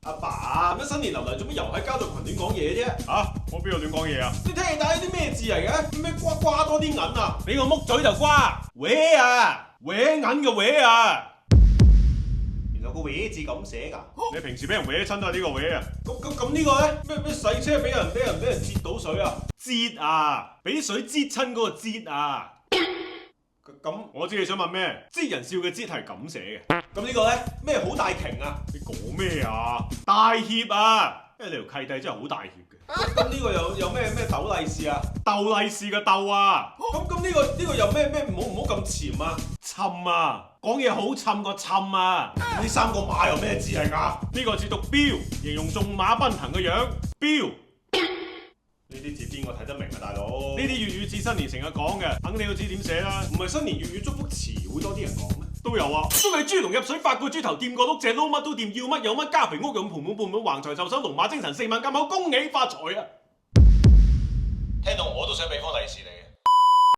阿爸，乜新年流嚟做乜又喺交流群亂講嘢啫？啊！我邊度亂講嘢啊？你聽打呢啲咩字嚟嘅？咩瓜多啲銀啊？俾個木嘴就瓜，搲啊，搲銀嘅搲啊！原來個搲字咁寫㗎？你平時俾人搲親都係呢個搲啊？咁呢個咧？咩洗車俾人截到水啊？擠啊！俾水擠親嗰個擠啊！咁我知你想問咩？擠人笑嘅擠係咁寫嘅。咁呢個咧？咩好大瓊啊？你講咩啊？大協啊！因為你條契弟真係好大協嘅。咁呢個有咩斗利是啊？鬥利是嘅鬥啊！咁呢個又咩唔好咁潛啊？沉啊！講嘢好沉個沉啊！呢三個馬又咩字嚟㗎？呢個字讀標，形容縱馬奔騰嘅樣。標呢啲字邊個睇得明啊，大佬？呢啲粵語字新年成日講嘅，肯定要知點寫啦。唔係新年粵語祝福詞會多啲人講咩？都有啊！祝你豬籠入水，發個豬頭，掂個碌蔗，撈乜都掂，要乜有乜，家肥屋潤，盆滿缽滿，橫財就手，龍馬精神，4萬金口，恭喜發財啊！聽到我都想俾封利是你。